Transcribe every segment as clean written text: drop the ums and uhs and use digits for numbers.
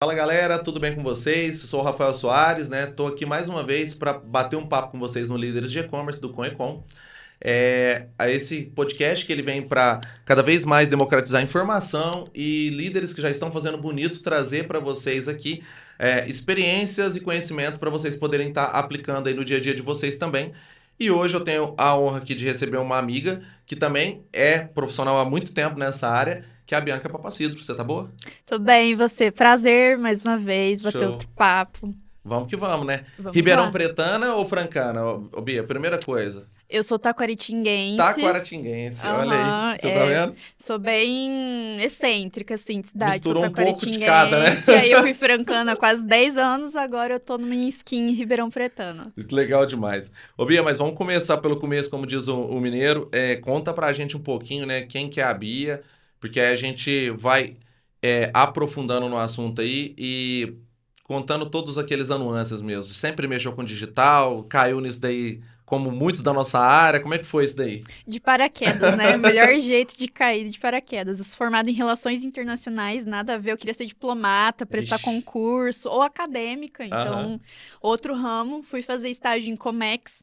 Fala galera, tudo bem com vocês? Eu sou o Rafael Soares, né? Tô aqui mais uma vez para bater um papo com vocês no Líderes de E-Commerce do Com. Esse podcast que ele vem para cada vez mais democratizar a informação e líderes que já estão fazendo bonito trazer para vocês aqui experiências e conhecimentos para vocês poderem estar aplicando aí no dia a dia de vocês também. E hoje eu tenho a honra aqui de receber uma amiga que também é profissional há muito tempo nessa área, que é a Bianca Papacidro. Você tá boa? Tudo bem, e você? Prazer, mais uma vez, bater Show. outro papo. Vamos que vamos, né? Vamos Ribeirão lá. Pretana ou Francana, ô Bia? Primeira coisa. Eu sou taquaritinguense. Taquaratinguense, olha aí. Aham, Você tá vendo? sou bem excêntrica, assim, de cidade. Sou Misturou um pouco de cada, né? taquaritinguense, aí eu fui francana há quase 10 anos, agora eu tô numa skin em Ribeirão Pretana. Isso, legal demais. Ô Bia, mas vamos começar pelo começo, como diz o mineiro. Conta pra gente um pouquinho, né? Quem que é a Bia, porque aí a gente vai aprofundando no assunto aí e contando todos aqueles nuances mesmo. Sempre mexeu com digital, caiu nisso daí como muitos da nossa área. Como é que foi isso daí? De paraquedas, né? O melhor jeito de cair de paraquedas. Eu sou formada em relações internacionais, nada a ver. Eu queria ser diplomata, prestar Vixe. concurso ou acadêmica. Aham. Então, outro ramo. Fui fazer estágio em Comex.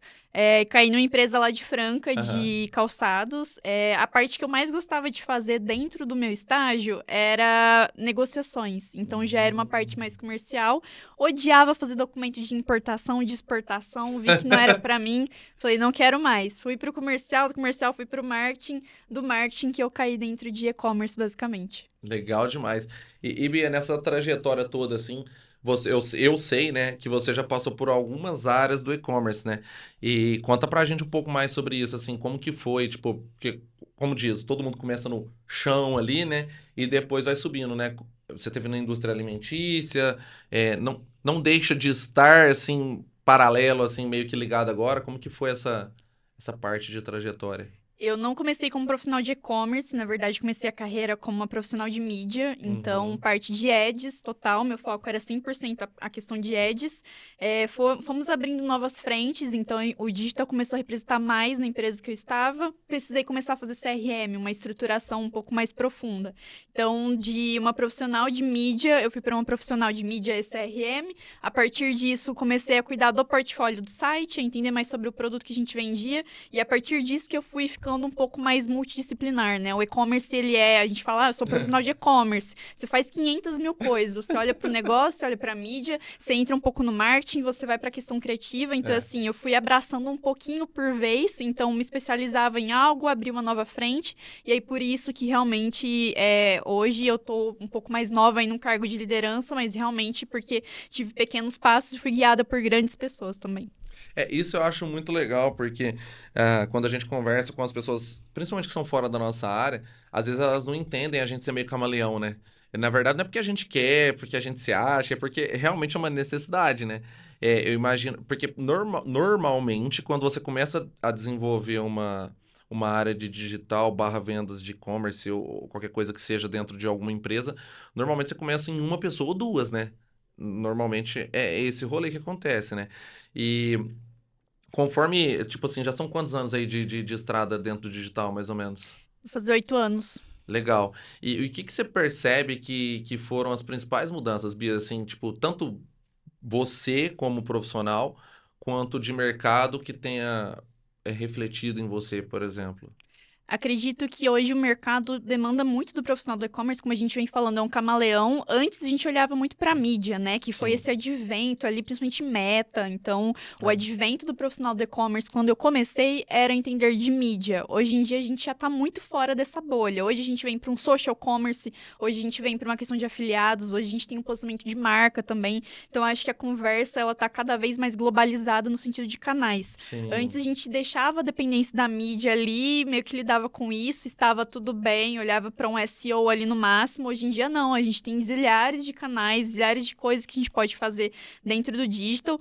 Caí numa empresa lá de Franca, Aham. de calçados. A parte que eu mais gostava de fazer dentro do meu estágio era negociações. Então, já era uma parte mais comercial. Odiava fazer documento de importação e de exportação. Vi que não era para mim. Falei, não quero mais. Fui pro comercial, do comercial fui pro marketing, do marketing que eu caí dentro de e-commerce, basicamente. Legal demais. E Bia, nessa trajetória toda, assim, eu sei, né, que você já passou por algumas áreas do e-commerce, né? E conta pra gente um pouco mais sobre isso, assim, como que foi, tipo, porque, como diz, todo mundo começa no chão ali, né? E depois vai subindo, né? Você teve na indústria alimentícia, não deixa de estar, assim, paralelo, assim, meio que ligado agora. Como que foi essa parte de trajetória? Eu não comecei como profissional de e-commerce, na verdade, comecei a carreira como uma profissional de mídia, então, Uhum. parte de ads total, meu foco era 100% a questão de ads. Fomos abrindo novas frentes, então o digital começou a representar mais na empresa que eu estava. Precisei começar a fazer CRM, uma estruturação um pouco mais profunda. Então, de uma profissional de mídia, eu fui para uma profissional de mídia e CRM. A partir disso, comecei a cuidar do portfólio do site, a entender mais sobre o produto que a gente vendia. E a partir disso que eu fui ficando um pouco mais multidisciplinar, né? O e-commerce, a gente fala, eu sou profissional de e-commerce. Você faz 500 mil coisas. Você olha para o negócio, olha para a mídia, você entra um pouco no marketing, você vai para a questão criativa. Então, É. assim, eu fui abraçando um pouquinho por vez. Então, me especializava em algo, abri uma nova frente. E aí, por isso que realmente, hoje eu tô um pouco mais nova aí num cargo de liderança, mas realmente porque tive pequenos passos e fui guiada por grandes pessoas também. Isso eu acho muito legal, porque quando a gente conversa com as pessoas, principalmente que são fora da nossa área, às vezes elas não entendem a gente ser meio camaleão, né? E, na verdade, não é porque a gente quer, porque a gente se acha, é porque realmente é uma necessidade, né? Eu imagino, porque normalmente, quando você começa a desenvolver uma área de digital barra vendas de e-commerce ou qualquer coisa que seja dentro de alguma empresa, normalmente você começa em uma pessoa ou duas, né? Normalmente é esse rolê que acontece, né? E conforme, tipo assim, já são quantos anos aí de estrada dentro do digital, mais ou menos? Vou fazer 8 anos. Legal. E o que que você percebe que foram as principais mudanças, Bia? Assim, tipo, tanto você como profissional, quanto de mercado que tenha refletido em você, por exemplo. Acredito que hoje o mercado demanda muito do profissional do e-commerce, como a gente vem falando, é um camaleão. Antes a gente olhava muito para a mídia, né? Que foi Sim. esse advento ali, principalmente Meta. Então, o É. advento do profissional do e-commerce, quando eu comecei, era entender de mídia. Hoje em dia a gente já está muito fora dessa bolha. Hoje a gente vem para um social commerce, hoje a gente vem para uma questão de afiliados, hoje a gente tem um posicionamento de marca também. Então, acho que a conversa ela tá cada vez mais globalizada no sentido de canais. Antes Sim. a gente deixava a dependência da mídia ali, meio que lidava com isso, estava tudo bem, olhava para um SEO ali no máximo. Hoje em dia não, a gente tem zilhares de canais, zilhares de coisas que a gente pode fazer dentro do digital,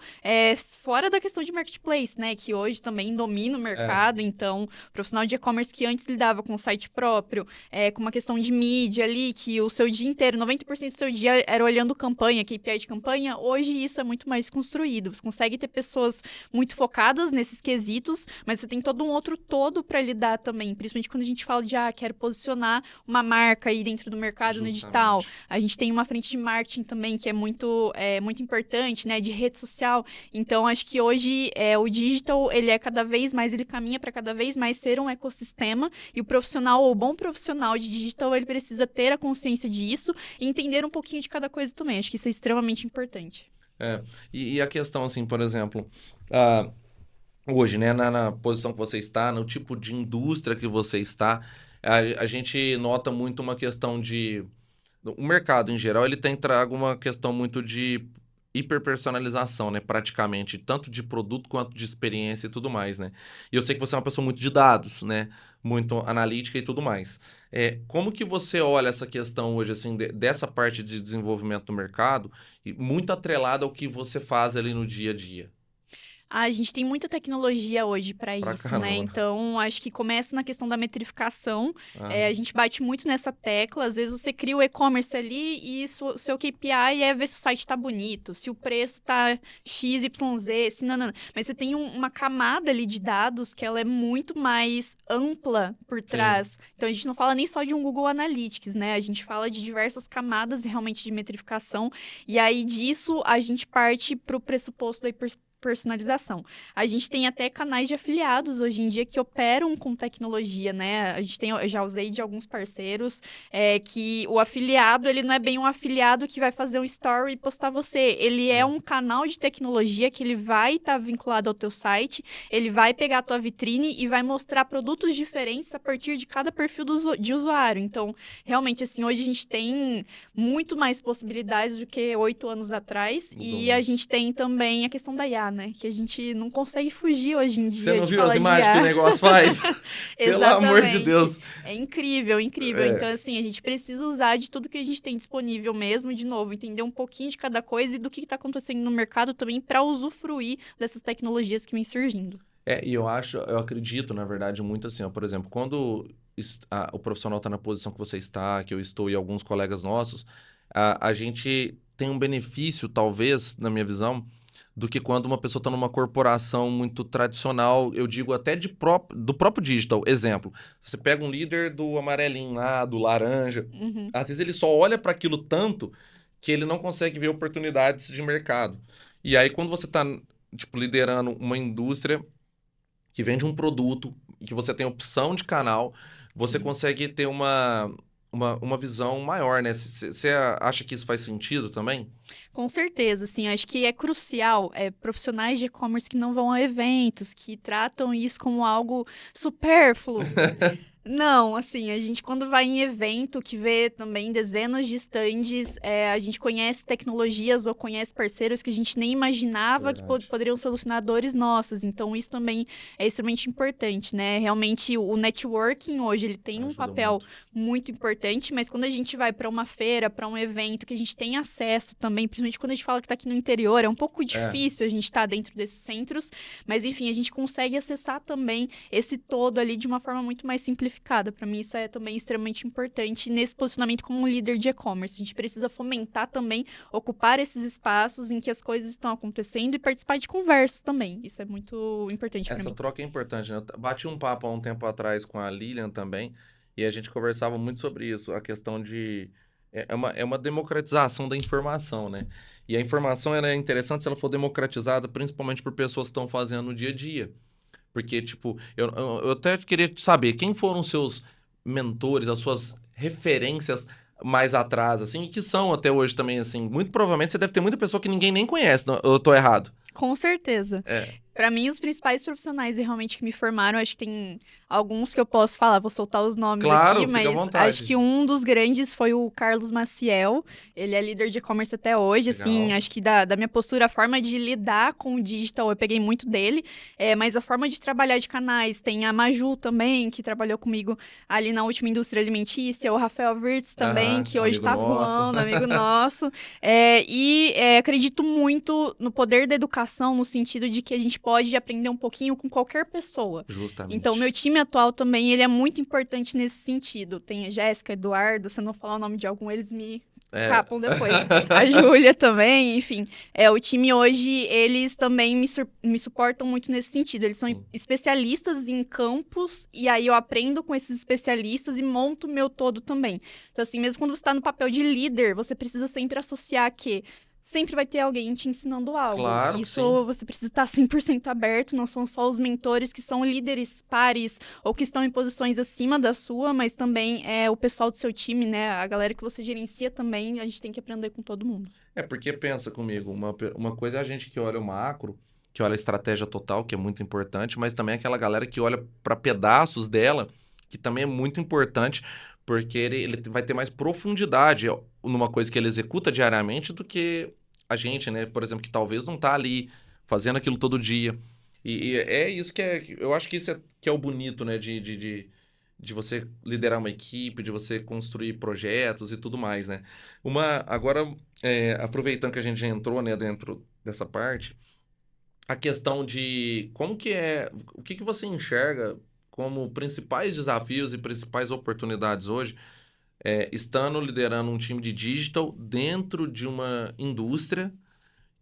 fora da questão de marketplace, né, que hoje também domina o É. mercado. Então, o profissional de e-commerce que antes lidava com o site próprio, com uma questão de mídia ali, que o seu dia inteiro, 90% do seu dia era olhando campanha, KPI de campanha, hoje isso é muito mais construído. Você consegue ter pessoas muito focadas nesses quesitos, mas você tem todo um outro todo para lidar também, principalmente quando a gente fala de, quero posicionar uma marca aí dentro do mercado no digital. A gente tem uma frente de marketing também, que é muito importante, né, de rede social. Então, acho que hoje o digital, ele é cada vez mais, ele caminha para cada vez mais ser um ecossistema, e o profissional, o bom profissional de digital, ele precisa ter a consciência disso e entender um pouquinho de cada coisa também. Acho que isso é extremamente importante. E a questão, assim, por exemplo, hoje, né, na posição que você está, no tipo de indústria que você está, a gente nota muito uma questão de... O mercado, em geral, ele tem trago uma questão muito de hiperpersonalização, né, praticamente, tanto de produto quanto de experiência e tudo mais, né? E eu sei que você é uma pessoa muito de dados, né, muito analítica e tudo mais. Como que você olha essa questão hoje, assim, dessa parte de desenvolvimento do mercado, e muito atrelada ao que você faz ali no dia a dia? A gente tem muita tecnologia hoje para Pra isso, né? caramba. Então, acho que começa na questão da metrificação. Ah, A gente bate muito nessa tecla. Às vezes você cria o e-commerce ali e seu KPI é ver se o site está bonito, se o preço tá XYZ, se não. Mas você tem uma camada ali de dados que ela é muito mais ampla por sim. trás. Então, a gente não fala nem só de um Google Analytics, né? A gente fala de diversas camadas realmente de metrificação. E aí, disso, a gente parte para o pressuposto da personalização. A gente tem até canais de afiliados hoje em dia que operam com tecnologia, né? Eu já usei de alguns parceiros que o afiliado, ele não é bem um afiliado que vai fazer um story e postar você. Ele é um canal de tecnologia que ele vai estar vinculado ao teu site, ele vai pegar a tua vitrine e vai mostrar produtos diferentes a partir de cada perfil de usuário. Então, realmente, assim, hoje a gente tem muito mais possibilidades do que 8 anos atrás. Mudou E a muito. gente tem também a questão da IA, né? Que a gente não consegue fugir hoje em Você dia não de viu as falar de imagens que o IA. negócio faz? Pelo amor de Exatamente. Deus. É incrível, incrível. É, Então, assim, a gente precisa usar de tudo que a gente tem disponível mesmo, de novo, entender um pouquinho de cada coisa e do que está acontecendo no mercado também para usufruir dessas tecnologias que vêm surgindo. e eu acredito, na verdade, muito assim, ó, por exemplo, quando o profissional está na posição que você está, que eu estou e alguns colegas nossos, a gente tem um benefício, talvez, na minha visão, do que quando uma pessoa está numa corporação muito tradicional, eu digo até do próprio digital. Exemplo, você pega um líder do amarelinho lá, do laranja, Uhum. às vezes ele só olha para aquilo tanto que ele não consegue ver oportunidades de mercado. E aí, quando você está, tipo, liderando uma indústria que vende um produto e que você tem opção de canal, você Sim. consegue ter uma visão maior, né? Você acha que isso faz sentido também? Com certeza, assim, acho que é crucial profissionais de e-commerce que não vão a eventos, que tratam isso como algo supérfluo. Não, assim, a gente quando vai em evento, que vê também dezenas de stands, a gente conhece tecnologias ou conhece parceiros que a gente nem imaginava que Verdade. poderiam solucionar dores nossas. Então, isso também é extremamente importante, né? Realmente, o networking hoje, ele tem um Ajuda papel muito. muito importante, mas quando a gente vai para uma feira, para um evento, que a gente tem acesso também, principalmente quando a gente fala que está aqui no interior, é um pouco É, difícil a gente estar dentro desses centros, mas enfim, a gente consegue acessar também esse todo ali de uma forma muito mais simplificada. Para mim, isso é também extremamente importante nesse posicionamento como um líder de e-commerce. A gente precisa fomentar também, ocupar esses espaços em que as coisas estão acontecendo e participar de conversas também. Isso é muito importante para essa mim. troca é importante, né? Eu bati um papo há um tempo atrás com a Lilian também, e a gente conversava muito sobre isso, a questão de... É uma democratização da informação, né? E a informação ela é interessante se ela for democratizada, principalmente por pessoas que estão fazendo no dia a dia. Porque, tipo, eu até queria saber quem foram os seus mentores, as suas referências mais atrás, assim, e que são até hoje também, assim. Muito provavelmente você deve ter muita pessoa que ninguém nem conhece, eu tô errado. Com certeza. É, Para mim, os principais profissionais realmente que me formaram, acho que tem alguns que eu posso falar, vou soltar os nomes aqui, claro, fica à mas acho vontade. que um dos grandes foi o Carlos Maciel. Ele é líder de e-commerce até hoje, assim, Legal. acho que da minha postura, a forma de lidar com o digital, eu peguei muito dele, mas a forma de trabalhar de canais, tem a Maju também, que trabalhou comigo ali na última indústria alimentícia, o Rafael Wirtz também, Aham, que hoje amigo tá nosso. voando, amigo nosso. Acredito muito no poder da educação, no sentido de que a gente pode aprender um pouquinho com qualquer pessoa. Então, meu Justamente. time atual também, ele é muito importante nesse sentido. Tem a Jéssica, Eduardo, se eu não falar o nome de algum, eles me É. capam depois. A Júlia também, enfim. O time hoje, eles também me suportam muito nesse sentido. Eles são especialistas em campos, e aí eu aprendo com esses especialistas e monto o meu todo também. Então, assim, mesmo quando você está no papel de líder, você precisa sempre associar que sempre vai ter alguém te ensinando algo. Claro que sim. Isso você precisa estar 100% aberto, não são só os mentores que são líderes pares ou que estão em posições acima da sua, mas também o pessoal do seu time, né? A galera que você gerencia também, a gente tem que aprender com todo mundo. Porque pensa comigo, uma coisa é a gente que olha o macro, que olha a estratégia total, que é muito importante, mas também aquela galera que olha para pedaços dela, que também é muito importante, porque ele vai ter mais profundidade numa coisa que ele executa diariamente do que a gente, né? Por exemplo, que talvez não tá ali fazendo aquilo todo dia. E é isso que eu acho que isso que é o bonito, né? De você liderar uma equipe, de você construir projetos e tudo mais, né? Agora, aproveitando que a gente já entrou, né, dentro dessa parte, a questão de o que que você enxerga como principais desafios e principais oportunidades hoje, estando liderando um time de digital dentro de uma indústria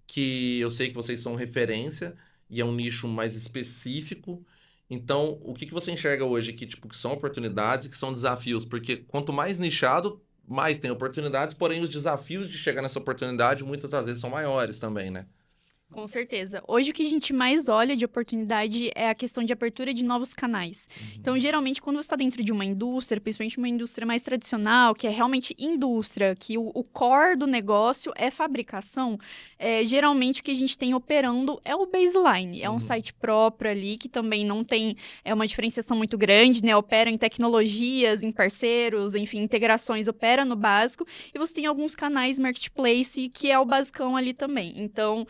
que eu sei que vocês são referência e é um nicho mais específico. Então, o que que você enxerga hoje que são oportunidades e que são desafios? Porque quanto mais nichado, mais tem oportunidades, porém os desafios de chegar nessa oportunidade muitas das vezes são maiores também, né? Com certeza. Hoje o que a gente mais olha de oportunidade é a questão de abertura de novos canais. Então, geralmente, quando você está dentro de uma indústria, principalmente uma indústria mais tradicional, que é realmente indústria, que o core do negócio é fabricação, geralmente o que a gente tem operando é o baseline. É um site próprio ali, que também não tem uma diferenciação muito grande, né? Opera em tecnologias, em parceiros, enfim, integrações, opera no básico. E você tem alguns canais marketplace, que é o basicão ali também. Então,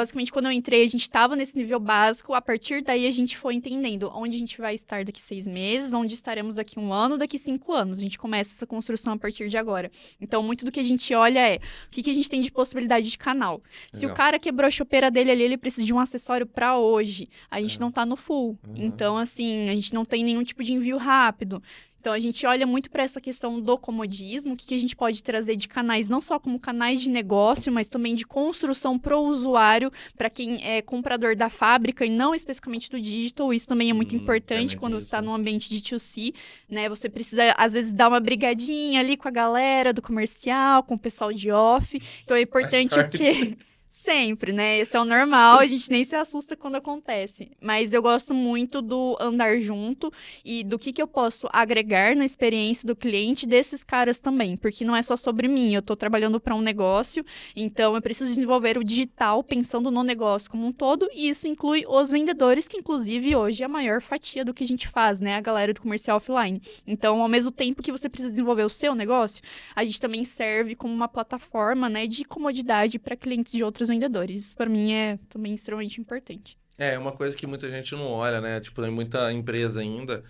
basicamente, quando eu entrei, a gente estava nesse nível básico. A partir daí, a gente foi entendendo onde a gente vai estar daqui 6 meses, onde estaremos daqui 1 ano, daqui 5 anos. A gente começa essa construção a partir de agora. Então, muito do que a gente olha o que a gente tem de possibilidade de canal. Se o cara quebrou a chopeira dele ali, ele precisa de um acessório para hoje. A gente não tá no full. Então, assim, a gente não tem nenhum tipo de envio rápido. Então, a gente olha muito para essa questão do comodismo, o que a gente pode trazer de canais, não só como canais de negócio, mas também de construção para o usuário, para quem é comprador da fábrica e não especificamente do digital. Isso também é muito importante quando você está num ambiente de 2C, né? Você precisa, às vezes, dar uma brigadinha ali com a galera do comercial, com o pessoal de off. Então, é importante o quê? Sempre, né? Esse é o normal, a gente nem se assusta quando acontece. Mas eu gosto muito do andar junto e do que eu posso agregar na experiência do cliente desses caras também. Porque não é só sobre mim, eu tô trabalhando para um negócio, então eu preciso desenvolver o digital pensando no negócio como um todo, e isso inclui os vendedores, que inclusive hoje é a maior fatia do que a gente faz, né? A galera do comercial offline. Então, ao mesmo tempo que você precisa desenvolver o seu negócio, a gente também serve como uma plataforma, né, de comodidade para clientes de outros vendedores. Isso para mim é também extremamente importante. É uma coisa que muita gente não olha, né? Tipo, tem muita empresa ainda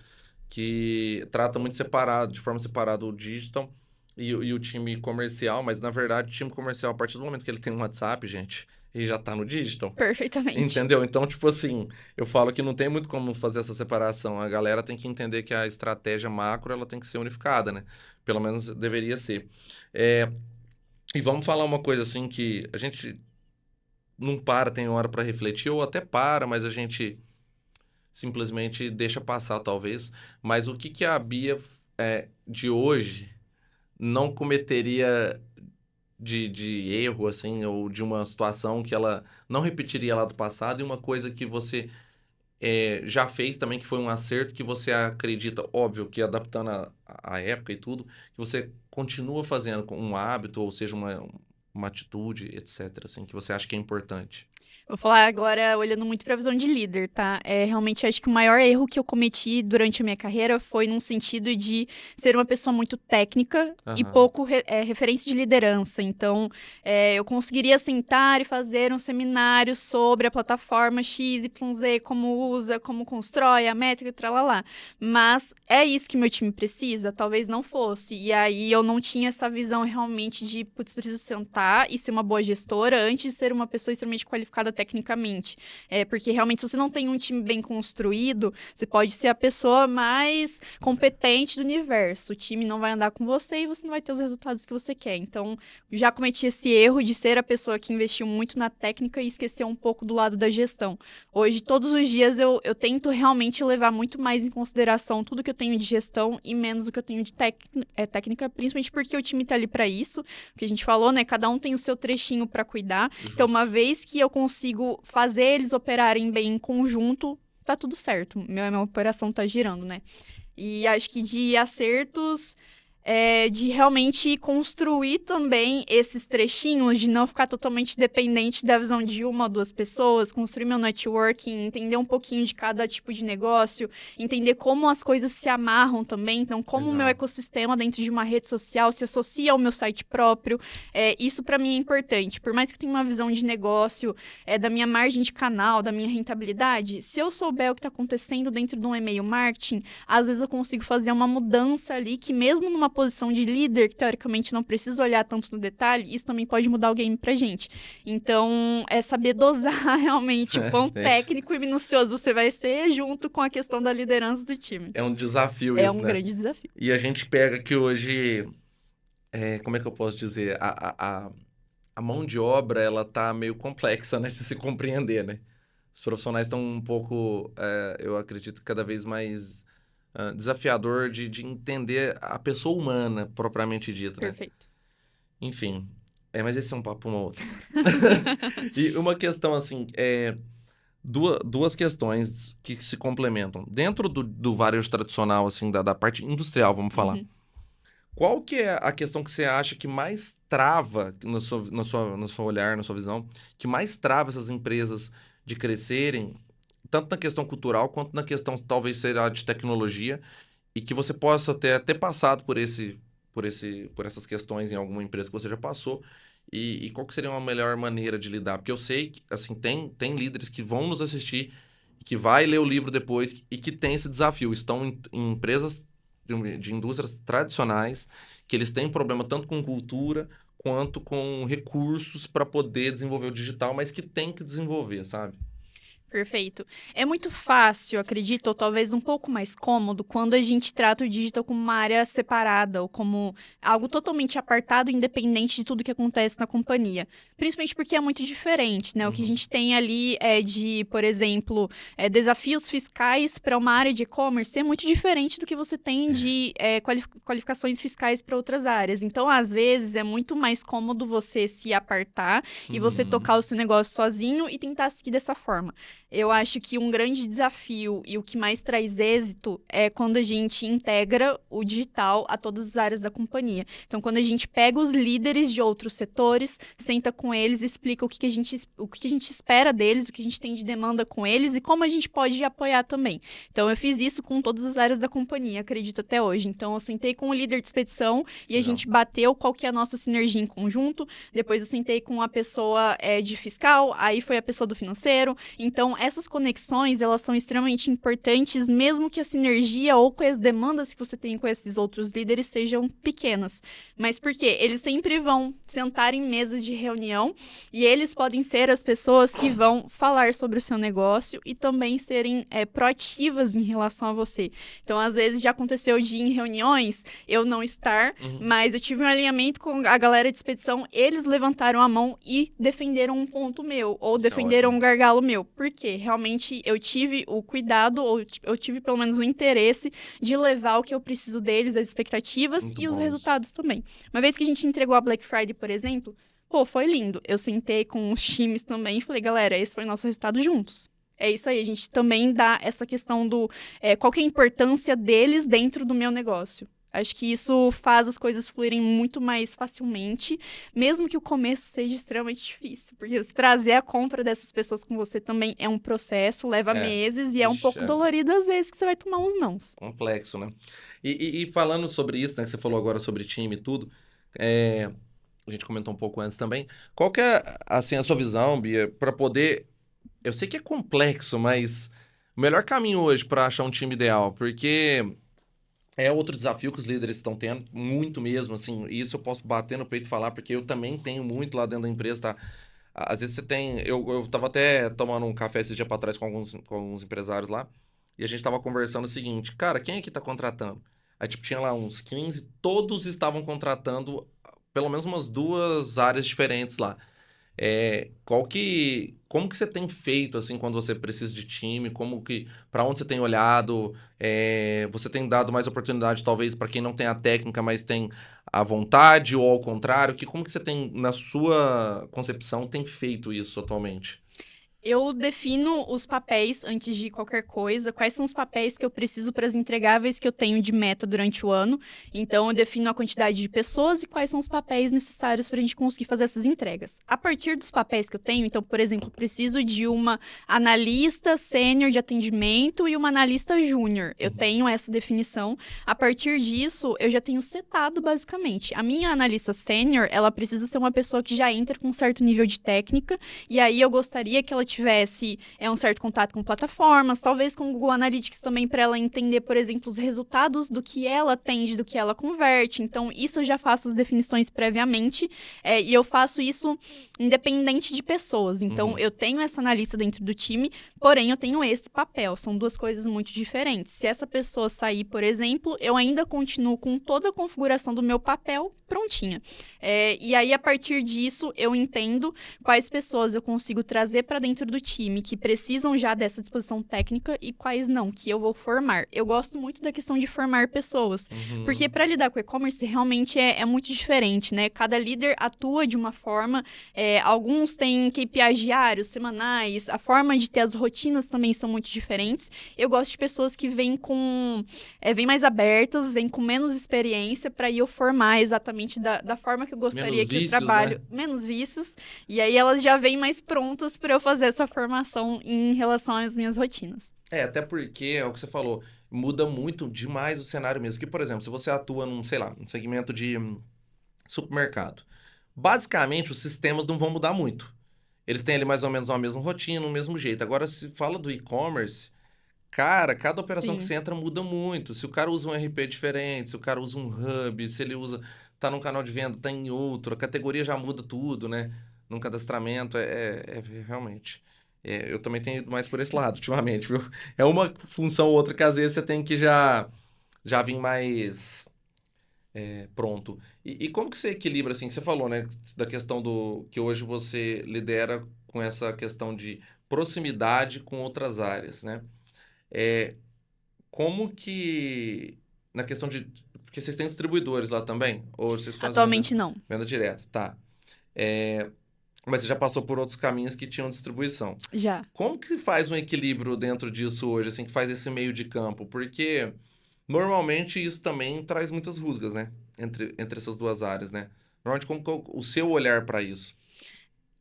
que trata muito separado, de forma separada o digital e o time comercial, mas na verdade o time comercial, a partir do momento que ele tem um WhatsApp, gente, ele já tá no digital. Perfeitamente. Entendeu? Então, tipo assim, eu falo que não tem muito como fazer essa separação. A galera tem que entender que a estratégia macro, ela tem que ser unificada, né? Pelo menos deveria ser. E vamos falar uma coisa assim que a gente não para, tem hora para refletir, ou até para, mas a gente simplesmente deixa passar, talvez. Mas o que que a Bia de hoje não cometeria de erro, assim, ou de uma situação que ela não repetiria lá do passado, e uma coisa que você já fez também, que foi um acerto, que você acredita, óbvio, que adaptando a época e tudo, que você continua fazendo com um hábito, ou seja, uma atitude, etc., assim, que você acha que é importante. Vou falar agora olhando muito para a visão de líder, tá? Realmente acho que o maior erro que eu cometi durante a minha carreira foi num sentido de ser uma pessoa muito técnica e pouco referência de liderança. Então, eu conseguiria sentar e fazer um seminário sobre a plataforma XYZ, como usa, como constrói, a métrica, tralalá. Mas é isso que meu time precisa? Talvez não fosse. E aí eu não tinha essa visão realmente de, putz, preciso sentar e ser uma boa gestora antes de ser uma pessoa extremamente qualificada qualificada tecnicamente. Porque realmente, se você não tem um time bem construído, você pode ser a pessoa mais competente do universo. O time não vai andar com você e você não vai ter os resultados que você quer. Então, já cometi esse erro de ser a pessoa que investiu muito na técnica e esqueceu um pouco do lado da gestão. Hoje, todos os dias, eu tento realmente levar muito mais em consideração tudo que eu tenho de gestão e menos do que eu tenho de técnica, principalmente porque o time tá ali para isso, o que a gente falou, né? Cada um tem o seu trechinho para cuidar. Então, uma vez que eu consigo fazer eles operarem bem em conjunto, tá tudo certo. Minha operação tá girando, né? E acho que de acertos, de realmente construir também esses trechinhos, de não ficar totalmente dependente da visão de uma ou duas pessoas, construir meu networking, entender um pouquinho de cada tipo de negócio, entender como as coisas se amarram também, então como o meu ecossistema dentro de uma rede social se associa ao meu site próprio, isso para mim é importante. Por mais que eu tenha uma visão de negócio, da minha margem de canal, da minha rentabilidade, se eu souber o que está acontecendo dentro de um e-mail marketing, às vezes eu consigo fazer uma mudança ali que mesmo numa posição de líder, que teoricamente não precisa olhar tanto no detalhe, isso também pode mudar o game pra gente. Então, é saber dosar realmente o quão técnico e minucioso você vai ser junto com a questão da liderança do time. É um desafio É isso, um né? grande desafio. E a gente pega que hoje, como é que eu posso dizer? A mão de obra, ela tá meio complexa, né, de se compreender, né? Os profissionais estão um pouco, eu acredito, cada vez mais desafiador de entender a pessoa humana, propriamente dita, né? Perfeito. Enfim, mas esse é um papo uma outra. E uma questão, assim, duas questões que se complementam. Dentro do varejo tradicional, assim, da parte industrial, vamos falar. Uhum. Qual que é a questão que você acha que mais trava, no seu olhar, na sua visão, que mais trava essas empresas de crescerem, tanto na questão cultural, quanto na questão, talvez, será de tecnologia, e que você possa ter passado por essas questões em alguma empresa que você já passou, e qual que seria uma melhor maneira de lidar? Porque eu sei que, assim, tem líderes que vão nos assistir, que vai ler o livro depois e que tem esse desafio. Estão em empresas de indústrias tradicionais, que eles têm problema tanto com cultura quanto com recursos para poder desenvolver o digital, mas que tem que desenvolver, sabe? Perfeito. É muito fácil, acredito, ou talvez um pouco mais cômodo, quando a gente trata o digital como uma área separada ou como algo totalmente apartado, independente de tudo que acontece na companhia. Principalmente porque é muito diferente, né? O que a gente tem ali por exemplo, desafios fiscais para uma área de e-commerce é muito diferente do que você tem de qualificações fiscais para outras áreas. Então, às vezes, é muito mais cômodo você se apartar e você tocar o seu negócio sozinho e tentar seguir dessa forma. Eu acho que um grande desafio e o que mais traz êxito é quando a gente integra o digital a todas as áreas da companhia. Então, quando a gente pega os líderes de outros setores, senta com eles, explica o que a gente espera deles, o que a gente tem de demanda com eles e como a gente pode apoiar também. Então, eu fiz isso com todas as áreas da companhia, acredito até hoje. Então, eu sentei com o líder de expedição e a gente bateu qual que é a nossa sinergia em conjunto. Depois, eu sentei com a pessoa de fiscal, aí foi a pessoa do financeiro. Então, essas conexões, elas são extremamente importantes, mesmo que a sinergia ou com as demandas que você tem com esses outros líderes sejam pequenas. Mas por quê? Eles sempre vão sentar em mesas de reunião e eles podem ser as pessoas que vão falar sobre o seu negócio e também serem proativas em relação a você. Então, às vezes, já aconteceu de em reuniões eu não estar, mas eu tive um alinhamento com a galera de expedição, eles levantaram a mão e defenderam um ponto meu, ou defenderam um gargalo meu. Por quê? Realmente eu tive o cuidado, ou eu tive pelo menos o interesse de levar o que eu preciso deles, as expectativas e os resultados também. Uma vez que a gente entregou a Black Friday, por exemplo, foi lindo. Eu sentei com os times também e falei, galera, esse foi o nosso resultado juntos. É isso aí, a gente também dá essa questão do qual que é a importância deles dentro do meu negócio. Acho que isso faz as coisas fluírem muito mais facilmente, mesmo que o começo seja extremamente difícil. Porque trazer a compra dessas pessoas com você também é um processo, leva meses e é um pouco dolorido às vezes que você vai tomar uns nãos. Complexo, né? E falando sobre isso, né, que você falou agora sobre time e tudo, a gente comentou um pouco antes também, qual que é, assim, a sua visão, Bia, para poder... Eu sei que é complexo, mas o melhor caminho hoje para achar um time ideal, porque... É outro desafio que os líderes estão tendo, muito mesmo, assim, isso eu posso bater no peito e falar, porque eu também tenho muito lá dentro da empresa, tá? Às vezes você tem... Eu tava até tomando um café esse dia pra trás com alguns empresários lá, e a gente tava conversando o seguinte, cara, quem aqui tá contratando? Aí, tipo, tinha lá uns 15, todos estavam contratando pelo menos umas duas áreas diferentes lá. Como que você tem feito, assim, quando você precisa de time? Para onde você tem olhado? Você tem dado mais oportunidade, talvez, para quem não tem a técnica, mas tem a vontade, ou ao contrário? Como que você tem, na sua concepção, tem feito isso atualmente? Eu defino os papéis antes de qualquer coisa, quais são os papéis que eu preciso para as entregáveis que eu tenho de meta durante o ano. Então, eu defino a quantidade de pessoas e quais são os papéis necessários para a gente conseguir fazer essas entregas. A partir dos papéis que eu tenho, então, por exemplo, eu preciso de uma analista sênior de atendimento e uma analista júnior. Eu Uhum. tenho essa definição. A partir disso, eu já tenho setado, basicamente. A minha analista sênior, ela precisa ser uma pessoa que já entra com um certo nível de técnica, e aí eu gostaria que ela tivesse um certo contato com plataformas, talvez com o Google Analytics também, para ela entender, por exemplo, os resultados do que ela atende, do que ela converte. Então, isso eu já faço as definições previamente, e eu faço isso independente de pessoas. Então, Uhum. eu tenho essa analista dentro do time, porém, eu tenho esse papel. São duas coisas muito diferentes. Se essa pessoa sair, por exemplo, eu ainda continuo com toda a configuração do meu papel prontinha. E aí, a partir disso, eu entendo quais pessoas eu consigo trazer para dentro do time que precisam já dessa disposição técnica e quais não, que eu vou formar. Eu gosto muito da questão de formar pessoas, porque Uhum. para lidar com e-commerce realmente é muito diferente, né? Cada líder atua de uma forma, alguns têm KPIs diários, semanais, a forma de ter as rotinas também são muito diferentes. Eu gosto de pessoas que vêm mais abertas, vêm com menos experiência para eu formar exatamente da forma que eu Menos gostaria que o vícios, né? trabalho, menos vícios, e aí elas já vêm mais prontas para eu fazer essa formação em relação às minhas rotinas. Até porque, é o que você falou, muda muito demais o cenário mesmo. Porque, por exemplo, se você atua num, sei lá, um segmento de supermercado, basicamente os sistemas não vão mudar muito. Eles têm ali mais ou menos a mesma rotina, o mesmo jeito. Agora, se fala do e-commerce, cara, cada operação que Sim. você entra muda muito. Se o cara usa um RP diferente, se o cara usa um hub, se ele usa, tá num canal de venda, tá em outro, a categoria já muda tudo, né? Num cadastramento, realmente. Eu também tenho ido mais por esse lado ultimamente, viu? É uma função ou outra que às vezes você tem que já vir mais pronto. E como que você equilibra, assim, você falou, né, da questão do que hoje você lidera com essa questão de proximidade com outras áreas, né? É, como que, na questão de, porque vocês têm distribuidores lá também? Ou vocês fazem Atualmente não. venda direta? Tá. É, mas você já passou por outros caminhos que tinham distribuição. Já. Como que faz um equilíbrio dentro disso hoje, assim, que faz esse meio de campo? Porque normalmente isso também traz muitas rusgas, né? Entre essas duas áreas, né? Normalmente, como que é o seu olhar para isso?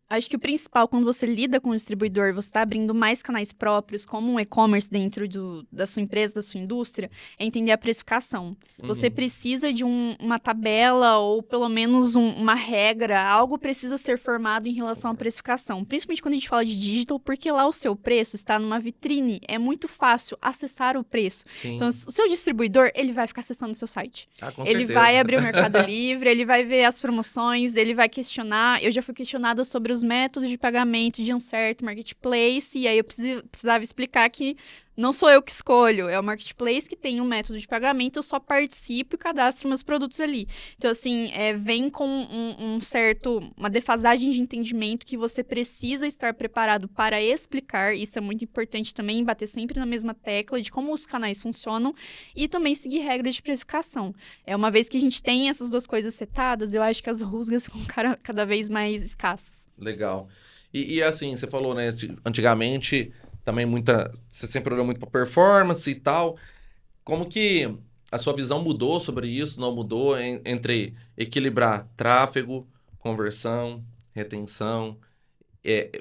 Acho que o principal, quando você lida com o distribuidor, você está abrindo mais canais próprios, como um e-commerce dentro da sua empresa, da sua indústria, é entender a precificação. Você Uhum. precisa de uma tabela ou pelo menos uma regra, algo precisa ser formado em relação à Concordo. precificação. Principalmente quando a gente fala de digital, porque lá o seu preço está numa vitrine, é muito fácil acessar o preço. Então, Sim. o seu distribuidor, ele vai ficar acessando o seu site. Ah, com Ele vai certeza. abrir o Mercado Livre, ele vai ver as promoções, ele vai questionar. Eu já fui questionada sobre os métodos de pagamento de um certo marketplace, e aí eu precisava explicar que não sou eu que escolho, é o marketplace que tem um método de pagamento, eu só participo e cadastro meus produtos ali. Então, assim, vem com uma defasagem de entendimento que você precisa estar preparado para explicar, isso é muito importante também, bater sempre na mesma tecla de como os canais funcionam e também seguir regras de precificação. Uma vez que a gente tem essas duas coisas setadas, eu acho que as rusgas ficam cada vez mais escassas. Legal. E assim, você falou, né? Antigamente, também você sempre olhou muito para performance e tal. Como que a sua visão mudou sobre isso? Não mudou entre equilibrar tráfego, conversão, retenção?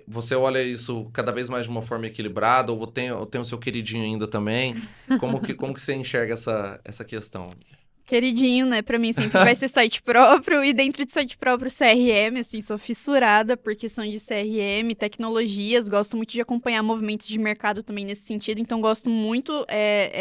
Você olha isso cada vez mais de uma forma equilibrada ou tem o seu queridinho ainda também? Como que você enxerga essa questão? Queridinho, né? Pra mim sempre vai ser site próprio. E dentro de site próprio, CRM, assim, sou fissurada por questão de CRM, tecnologias. Gosto muito de acompanhar movimentos de mercado também nesse sentido. Então, gosto muito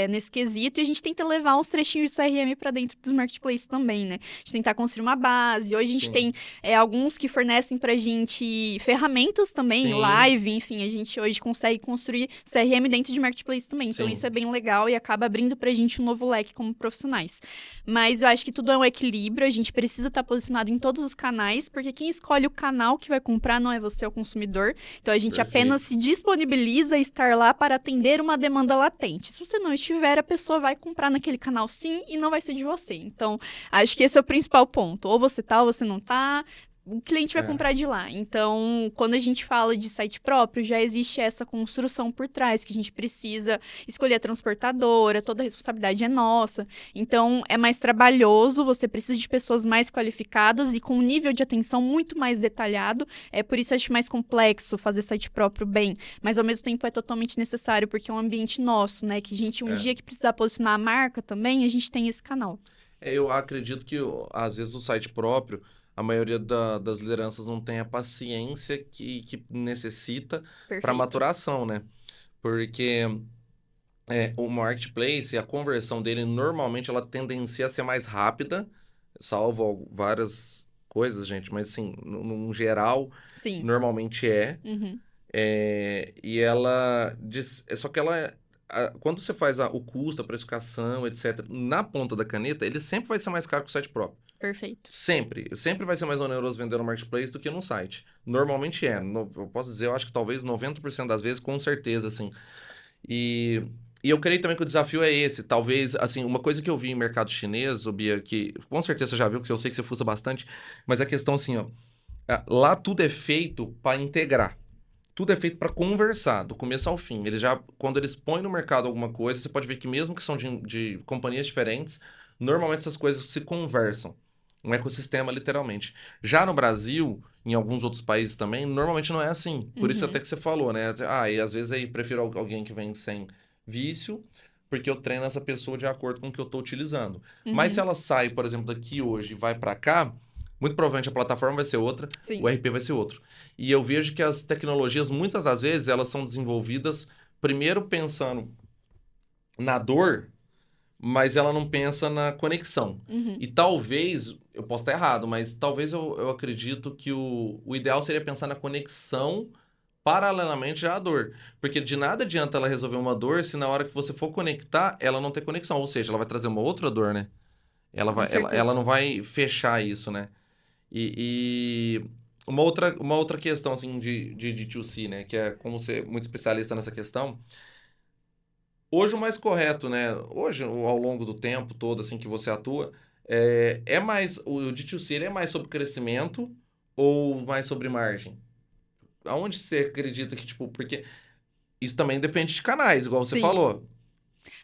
nesse quesito. E a gente tenta levar uns trechinhos de CRM pra dentro dos marketplaces também, né? A gente tentar construir uma base. Hoje a gente Sim. tem alguns que fornecem pra gente ferramentas também, Sim. live, enfim. A gente hoje consegue construir CRM dentro de marketplace também. Então, Sim. isso é bem legal e acaba abrindo pra gente um novo leque como profissionais. Mas eu acho que tudo é um equilíbrio, a gente precisa estar posicionado em todos os canais, porque quem escolhe o canal que vai comprar não é você, é o consumidor. Então a gente apenas se disponibiliza a estar lá para atender uma demanda latente. Se você não estiver, a pessoa vai comprar naquele canal sim e não vai ser de você. Então, acho que esse é o principal ponto. Ou você tá, ou você não tá. O cliente vai comprar de lá. Então, quando a gente fala de site próprio, já existe essa construção por trás, que a gente precisa escolher a transportadora, toda a responsabilidade é nossa. Então, é mais trabalhoso, você precisa de pessoas mais qualificadas e com um nível de atenção muito mais detalhado. Por isso, eu acho mais complexo fazer site próprio bem. Mas, ao mesmo tempo, é totalmente necessário, porque é um ambiente nosso, né? Que a gente, dia que precisar posicionar a marca também, a gente tem esse canal. Eu acredito que, às vezes, o site próprio, a maioria das lideranças não tem a paciência que necessita para maturação, né? Porque o marketplace, a conversão dele, normalmente, ela tendencia a ser mais rápida, salvo várias coisas, gente, mas, assim, no geral, Sim. normalmente é. Uhum. E ela... Só que ela... Quando você faz o custo, a precificação, etc., na ponta da caneta, ele sempre vai ser mais caro que o site próprio. Perfeito. Sempre. Sempre vai ser mais oneroso vender no marketplace do que no site. Normalmente é. Eu posso dizer, eu acho que talvez 90% das vezes, com certeza, assim. E eu creio também que o desafio é esse. Talvez, assim, uma coisa que eu vi em mercado chinês, Bia, que com certeza você já viu, que eu sei que você fuça bastante, mas a questão assim, ó, lá tudo é feito para integrar. Tudo é feito para conversar, do começo ao fim. Quando eles põem no mercado alguma coisa, você pode ver que mesmo que são de companhias diferentes, normalmente essas coisas se conversam. Um ecossistema, literalmente. Já no Brasil, em alguns outros países também, normalmente não é assim. Por isso até que você falou, né? E às vezes aí prefiro alguém que vem sem vício, porque eu treino essa pessoa de acordo com o que eu estou utilizando. Mas se ela sai, por exemplo, daqui hoje e vai para cá, muito provavelmente a plataforma vai ser outra, o RP vai ser outro. E eu vejo que as tecnologias, muitas das vezes, elas são desenvolvidas primeiro pensando na dor, mas ela não pensa na conexão. E talvez, eu posso estar errado, mas talvez eu acredito que o ideal seria pensar na conexão paralelamente já à dor. Porque de nada adianta ela resolver uma dor se na hora que você for conectar, ela não ter conexão. Ou seja, ela vai trazer uma outra dor, né? Ela não vai fechar isso, né? E uma outra questão, assim, de D2C, né? Que é como ser muito especialista nessa questão. Hoje o mais correto, né? Hoje, ao longo do tempo todo, assim, que você atua, o D2C ele é mais sobre crescimento ou mais sobre margem? Aonde você acredita que, tipo, porque isso também depende de canais, igual você falou.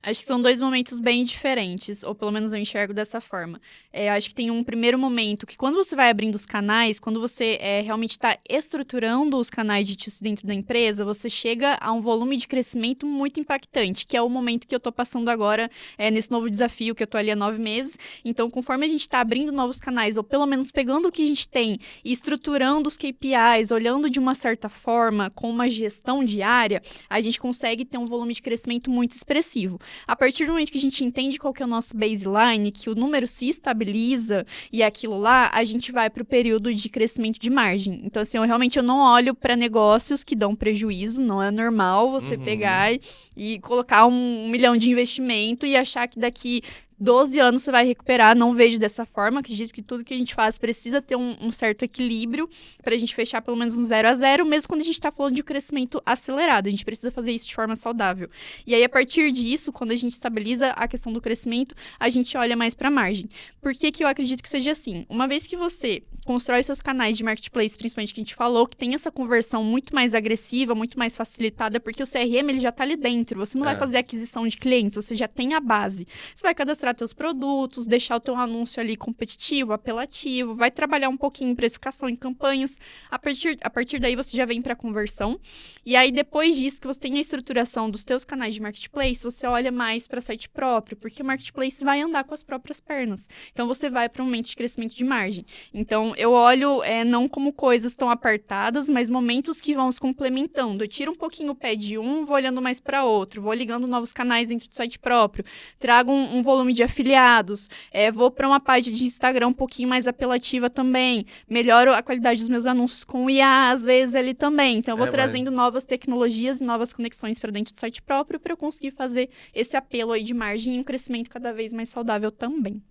Acho que são dois momentos bem diferentes, ou pelo menos eu enxergo dessa forma. Eu acho que tem um primeiro momento que quando você vai abrindo os canais, quando você realmente está estruturando os canais de D2C dentro da empresa, você chega a um volume de crescimento muito impactante, que é o momento que eu estou passando agora nesse novo desafio, que eu estou ali há 9 meses. Então, conforme a gente está abrindo novos canais, ou pelo menos pegando o que a gente tem e estruturando os KPIs, olhando de uma certa forma, com uma gestão diária, a gente consegue ter um volume de crescimento muito expressivo. A partir do momento que a gente entende qual que é o nosso baseline, que o número se estabiliza e aquilo lá, a gente vai para o período de crescimento de margem. Então, assim, eu não olho para negócios que dão prejuízo, não é normal você pegar e colocar 1 milhão de investimento e achar que daqui 12 anos você vai recuperar, não vejo dessa forma, acredito que tudo que a gente faz precisa ter um certo equilíbrio para a gente fechar pelo menos um 0-0, mesmo quando a gente está falando de crescimento acelerado, a gente precisa fazer isso de forma saudável. E aí, a partir disso, quando a gente estabiliza a questão do crescimento, a gente olha mais para a margem. Por que eu acredito que seja assim? Uma vez que você constrói seus canais de marketplace, principalmente que a gente falou, que tem essa conversão muito mais agressiva, muito mais facilitada, porque o CRM ele já está ali dentro, você não vai fazer aquisição de clientes, você já tem a base. Você vai cadastrar mostrar teus produtos, deixar o teu anúncio ali competitivo, apelativo, vai trabalhar um pouquinho em precificação em campanhas. A partir daí você já vem para conversão. E aí depois disso que você tem a estruturação dos teus canais de marketplace, você olha mais para site próprio, porque o marketplace vai andar com as próprias pernas. Então você vai para um momento de crescimento de margem. Então eu olho não como coisas tão apartadas, mas momentos que vão se complementando. Eu tiro um pouquinho o pé de um, vou olhando mais para outro, vou ligando novos canais dentro do site próprio, trago um volume de afiliados, vou para uma página de Instagram um pouquinho mais apelativa também, melhoro a qualidade dos meus anúncios com o IA, às vezes, ali também. Então, eu vou trazendo novas tecnologias e novas conexões para dentro do site próprio para eu conseguir fazer esse apelo aí de margem e um crescimento cada vez mais saudável também.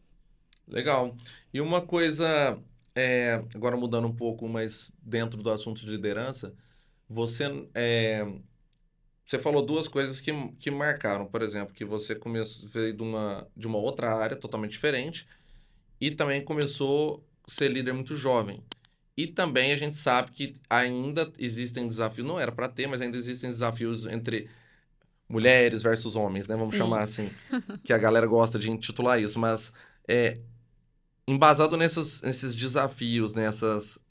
Legal. E uma coisa, agora mudando um pouco, mas dentro do assunto de liderança, você, você falou duas coisas que marcaram. Por exemplo, que você veio de uma outra área totalmente diferente e também começou a ser líder muito jovem. E também a gente sabe que ainda existem desafios, não era para ter, mas ainda existem desafios entre mulheres versus homens, né? Vamos chamar assim, que a galera gosta de intitular isso, mas embasado nesses desafios,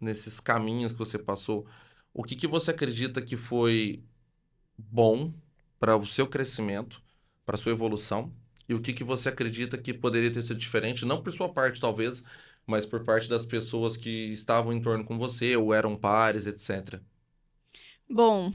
nesses caminhos que você passou, o que você acredita que foi bom para o seu crescimento, para a sua evolução, e o que você acredita que poderia ter sido diferente, não por sua parte, talvez, mas por parte das pessoas que estavam em torno com você, ou eram pares, etc. Bom,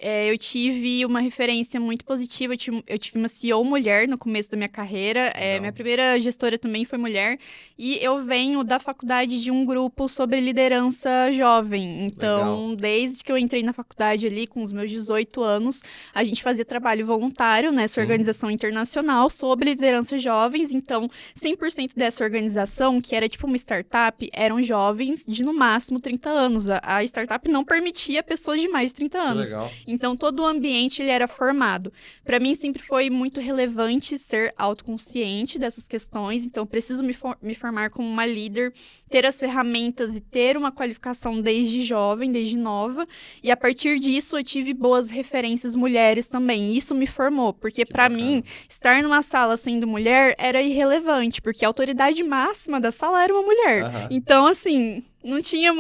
eu tive uma referência muito positiva. Eu tive uma CEO mulher no começo da minha carreira. Minha primeira gestora também foi mulher. E eu venho da faculdade de um grupo sobre liderança jovem. Então, desde que eu entrei na faculdade ali, com os meus 18 anos, a gente fazia trabalho voluntário nessa organização internacional sobre liderança jovens. Então, 100% dessa organização, que era tipo uma startup, eram jovens de no máximo 30 anos. A startup não permitia pessoas de mais de 30 anos. Que legal. Então, todo o ambiente ele era formado. Para mim, sempre foi muito relevante ser autoconsciente dessas questões. Então, eu preciso me formar como uma líder, ter as ferramentas e ter uma qualificação desde jovem, desde nova. E, a partir disso, eu tive boas referências mulheres também. E isso me formou, porque, para mim, estar numa sala sendo mulher era irrelevante, porque a autoridade máxima da sala era uma mulher. Então, assim... eu não tinha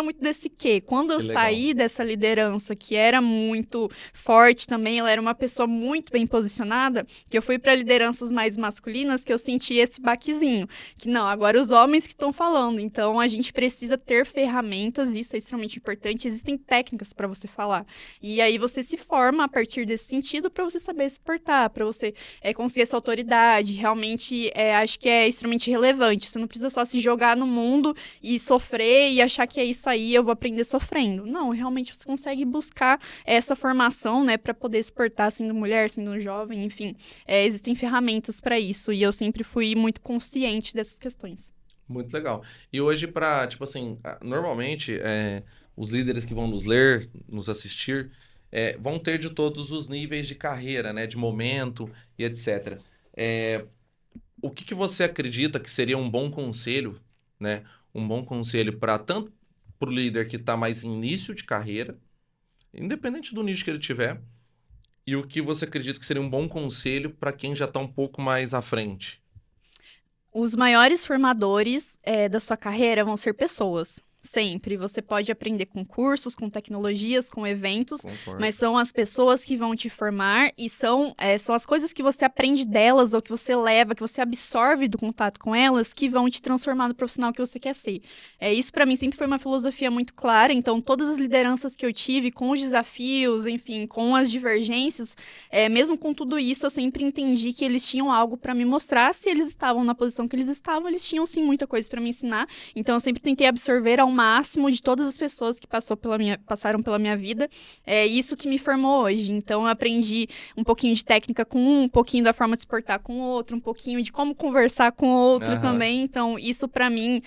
muito desse quê. Quando eu saí dessa liderança, que era muito forte também, ela era uma pessoa muito bem posicionada, que eu fui para lideranças mais masculinas, que eu senti esse baquezinho. Que não, agora os homens que estão falando. Então, a gente precisa ter ferramentas, isso é extremamente importante. Existem técnicas para você falar. E aí, você se forma a partir desse sentido para você saber se portar, para você conseguir essa autoridade. Realmente, acho que é extremamente relevante. Você não precisa só se jogar no mundo e sofrer e achar que é isso aí, eu vou aprender sofrendo. Não, realmente você consegue buscar essa formação, né, para poder se portar sendo mulher, sendo jovem, enfim. Existem ferramentas para isso e eu sempre fui muito consciente dessas questões. Muito legal. E hoje, tipo assim, normalmente, os líderes que vão nos ler, nos assistir, vão ter de todos os níveis de carreira, né, de momento e etc. O que você acredita que seria um bom conselho, né? Um bom conselho para tanto para o líder que está mais em início de carreira, independente do nicho que ele tiver, e o que você acredita que seria um bom conselho para quem já está um pouco mais à frente? Os maiores formadores da sua carreira vão ser pessoas. Sempre. Você pode aprender com cursos, com tecnologias, com eventos, mas são as pessoas que vão te formar e são as coisas que você aprende delas ou que você leva, que você absorve do contato com elas, que vão te transformar no profissional que você quer ser. Isso, para mim, sempre foi uma filosofia muito clara. Então, todas as lideranças que eu tive, com os desafios, enfim, com as divergências, mesmo com tudo isso, eu sempre entendi que eles tinham algo para me mostrar. Se eles estavam na posição que eles estavam, eles tinham, sim, muita coisa para me ensinar. Então, eu sempre tentei absorver ao máximo de todas as pessoas que passaram pela minha vida. É isso que me formou hoje. Então, eu aprendi um pouquinho de técnica com um pouquinho da forma de se portar com o outro, um pouquinho de como conversar com o outro também. Então, isso para mim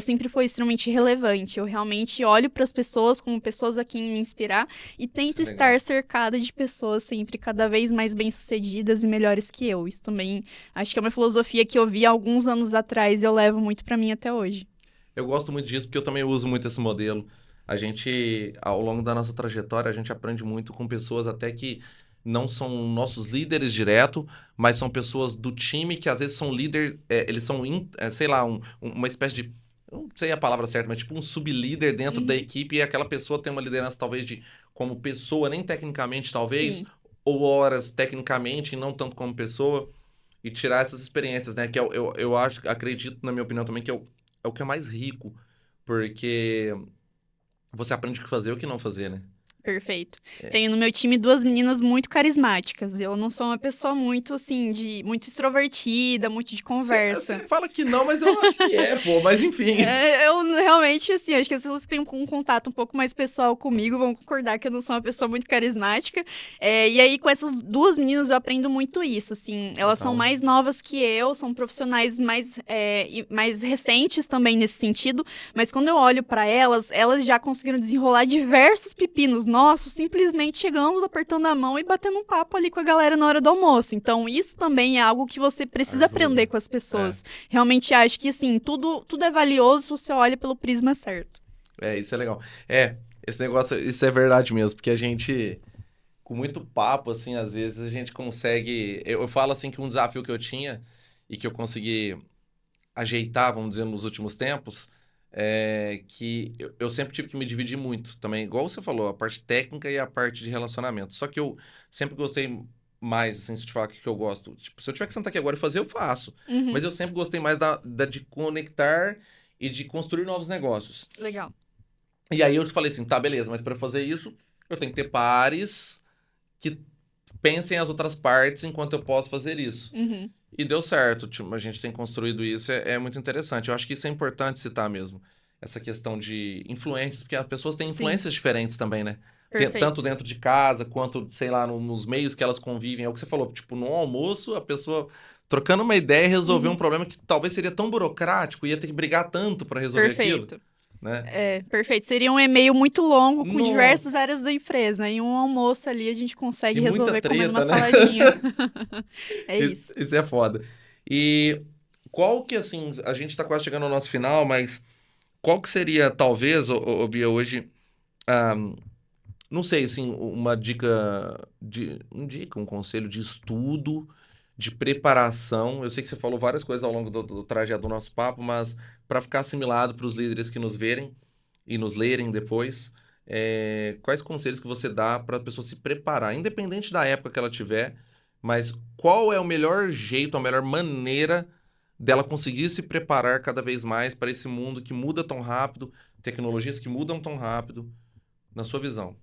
sempre foi extremamente relevante. Eu realmente olho para as pessoas como pessoas a quem me inspirar e tento estar cercada de pessoas sempre cada vez mais bem-sucedidas e melhores que eu. Isso também acho que é uma filosofia que eu vi há alguns anos atrás e eu levo muito para mim até hoje. Eu gosto muito disso porque eu também uso muito esse modelo. A gente, ao longo da nossa trajetória, a gente aprende muito com pessoas até que não são nossos líderes direto, mas são pessoas do time que às vezes são líder, eles são, sei lá, uma espécie de, eu não sei a palavra certa, mas tipo um sublíder dentro da Uhum. equipe e aquela pessoa tem uma liderança talvez de como pessoa, nem tecnicamente talvez, Sim, ou horas tecnicamente e não tanto como pessoa, e tirar essas experiências, né? Que eu acho, acredito, na minha opinião também, que é o que é mais rico, porque você aprende o que fazer e o que não fazer, né? perfeito. É. Tenho no meu time duas meninas muito carismáticas. Eu não sou uma pessoa muito, assim, muito extrovertida, muito de Você conversa. fala que não, mas eu acho que é, pô, mas enfim. Eu realmente, assim, acho que as pessoas que têm um contato um pouco mais pessoal comigo vão concordar que eu não sou uma pessoa muito carismática. E aí, com essas duas meninas, eu aprendo muito isso, assim. Elas são Total. mais novas que eu, são profissionais mais recentes também nesse sentido. Mas quando eu olho pra elas, elas já conseguiram desenrolar diversos pepinos nossos, simplesmente chegando, apertando a mão e batendo um papo ali com a galera na hora do almoço. Então, isso também é algo que você precisa aprender Ajuda. com as É, pessoas. Realmente acho que, assim, tudo é valioso se você olha pelo prisma certo. isso é legal. Esse negócio, isso é verdade mesmo, porque a gente, com muito papo, assim, às vezes a gente consegue. Eu falo assim que um desafio que eu tinha e que eu consegui ajeitar, vamos dizer, nos últimos tempos, é que eu sempre tive que me dividir muito também, igual você falou, a parte técnica e a parte de relacionamento. Só que eu sempre gostei mais, assim, se eu te falar o que eu gosto. Tipo, se eu tiver que sentar aqui agora e fazer, eu faço. Mas Uhum, eu sempre gostei mais de conectar e de construir novos negócios. legal. E aí eu te falei assim, tá, beleza, mas para fazer isso, eu tenho que ter pares que pensem as outras partes enquanto eu posso fazer isso. Uhum, E deu certo, tipo, a gente tem construído isso, é muito interessante. Eu acho que isso é importante citar mesmo. Essa questão de influências, porque as pessoas têm sim, influências diferentes também, né? Tanto perfeito. dentro de casa, quanto, sei lá, nos meios que elas convivem. É o que você falou, tipo, no almoço, a pessoa trocando uma ideia resolveu um Uhum, problema que talvez seria tão burocrático, ia ter que brigar tanto para resolver aquilo, perfeito. né? Perfeito. Seria um e-mail muito longo com diversas áreas Nossa! da empresa, né? Em um almoço ali a gente E consegue muita resolver comendo uma treta, né? saladinha. É Isso, isso. isso é foda. E qual que, assim, a gente tá quase chegando ao nosso final, mas qual que seria, talvez, ô Bia, hoje, ah, não sei, assim, uma dica, um conselho de estudo, de preparação. Eu sei que você falou várias coisas ao longo do trajeto do nosso papo, mas para ficar assimilado para os líderes que nos verem e nos lerem depois, quais conselhos que você dá para a pessoa se preparar, independente da época que ela tiver, mas qual é o melhor jeito, a melhor maneira dela conseguir se preparar cada vez mais para esse mundo que muda tão rápido, tecnologias que mudam tão rápido, na sua visão?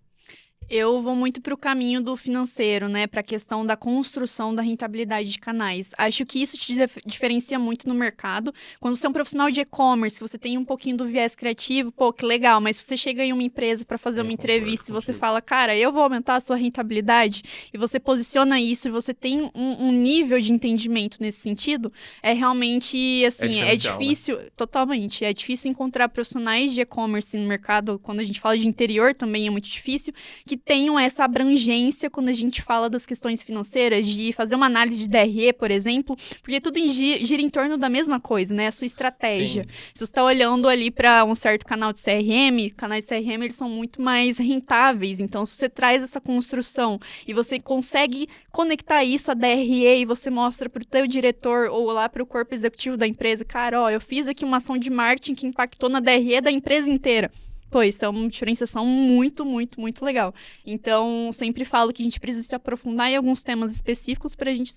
Eu vou muito para o caminho do financeiro, né? Para a questão da construção da rentabilidade de canais. Acho que isso te diferencia muito no mercado. Quando você é um profissional de e-commerce, você tem um pouquinho do viés criativo, pô, que legal, mas se você chega em uma empresa para fazer Eu uma concordo entrevista e você contigo. fala, cara, eu vou aumentar a sua rentabilidade, e você posiciona isso e você tem um nível de entendimento nesse sentido, é realmente, É assim, é diferencial, né? difícil, totalmente, é difícil encontrar profissionais de e-commerce no mercado. Quando a gente fala de interior também é muito difícil que tenham essa abrangência quando a gente fala das questões financeiras, de fazer uma análise de DRE, por exemplo, porque tudo gira em torno da mesma coisa, né? A sua estratégia. Sim. Se você está olhando ali para um certo canal de CRM, canais de CRM eles são muito mais rentáveis. Então, se você traz essa construção e você consegue conectar isso a DRE e você mostra para o teu diretor ou lá para o corpo executivo da empresa, cara, ó, eu fiz aqui uma ação de marketing que impactou na DRE da empresa inteira. Pô, isso é uma diferenciação muito, muito, muito legal. Então, sempre falo que a gente precisa se aprofundar em alguns temas específicos para a gente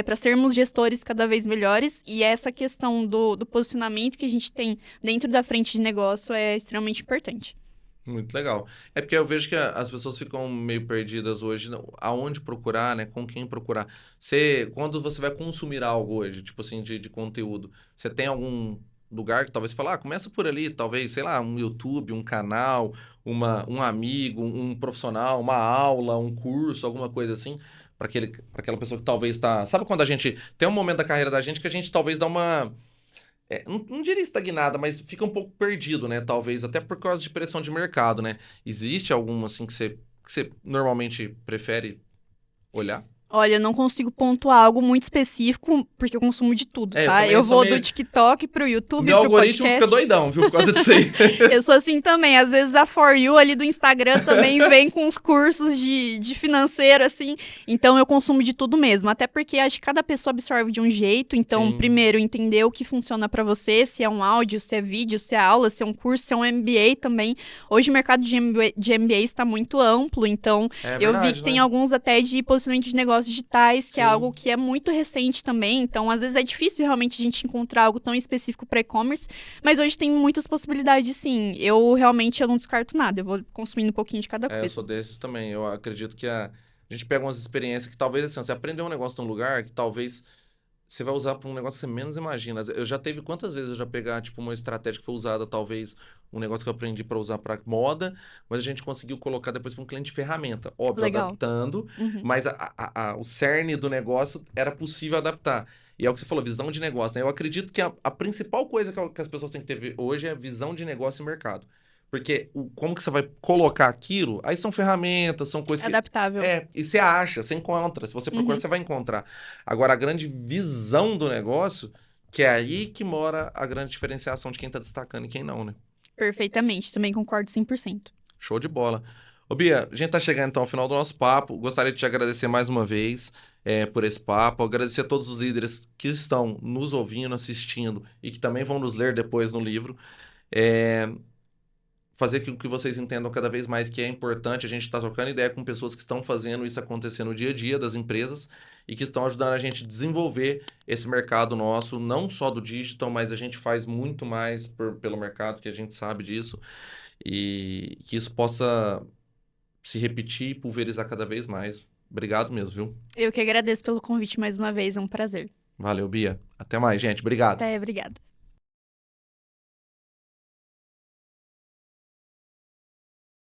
para sermos gestores cada vez melhores. E essa questão do posicionamento que a gente tem dentro da frente de negócio é extremamente importante. Muito legal. É porque eu vejo que as pessoas ficam meio perdidas hoje, aonde procurar, né? Com quem procurar. Quando você vai consumir algo hoje, tipo assim, de conteúdo, você tem algum lugar que talvez você fala, começa por ali, talvez, sei lá, um YouTube, um canal, um amigo, um profissional, uma aula, um curso, alguma coisa assim, para aquela pessoa que talvez está. Sabe quando a gente tem um momento da carreira da gente que a gente talvez dá uma não diria estagnada, mas fica um pouco perdido, né? Talvez, até por causa de pressão de mercado, né? Existe algum, assim, que você normalmente prefere olhar? Olha, eu não consigo pontuar algo muito específico, porque eu consumo de tudo, Eu tá? também Eu sou vou meio... do TikTok pro O YouTube, meu pro algoritmo fica podcast. doidão, viu? Por causa disso aí. Eu sou assim também. Às vezes a For You ali do Instagram também vem com os cursos de financeiro, assim. Então eu consumo de tudo mesmo. Até porque acho que cada pessoa absorve de um jeito. Então, Sim, primeiro, entender o que funciona pra você, se é um áudio, se é vídeo, se é aula, se é um curso, se é um MBA também. Hoje o mercado de MBA está muito amplo, então é eu vi verdade, que tem né? alguns até de posicionamento de negócios digitais, que é algo Sim. que é muito recente também. Então, às vezes é difícil realmente a gente encontrar algo tão específico para e-commerce, mas hoje tem muitas possibilidades, sim. Eu não descarto nada, eu vou consumindo um pouquinho de cada Eu coisa. sou desses também. Eu acredito que a gente pega umas experiências que talvez, assim, você aprendeu um negócio num lugar que talvez você vai usar para um negócio que você menos imagina. Eu já teve quantas vezes eu já pegar, tipo, uma estratégia que foi usada, talvez, um negócio que eu aprendi para usar para moda, mas a gente conseguiu colocar depois para um cliente de ferramenta. Óbvio, Legal. adaptando, Uhum. mas o cerne do negócio era possível adaptar. E é o que você falou, visão de negócio, né? Eu acredito que a principal coisa que as pessoas têm que ter hoje é visão de negócio e mercado. Porque como que você vai colocar aquilo? Aí são ferramentas, são coisas que. Adaptável. E você acha, você encontra. Se você procurar, Uhum. você vai encontrar. Agora, a grande visão do negócio, que é aí que mora a grande diferenciação de quem tá destacando e quem não, né? Perfeitamente, também concordo 100%. Show de bola. Ô, Bia, a gente tá chegando então ao final do nosso papo. Gostaria de te agradecer mais uma vez por esse papo. Agradecer a todos os líderes que estão nos ouvindo, assistindo e que também vão nos ler depois no livro. É, fazer com que vocês entendam cada vez mais que é importante a gente estar trocando ideia com pessoas que estão fazendo isso acontecer no dia a dia das empresas e que estão ajudando a gente a desenvolver esse mercado nosso, não só do digital, mas a gente faz muito mais pelo mercado, que a gente sabe disso, e que isso possa se repetir e pulverizar cada vez mais. Obrigado mesmo, viu? Eu que agradeço pelo convite mais uma vez, é um prazer. Valeu, Bia. Até mais, gente. Obrigado. Até, obrigada.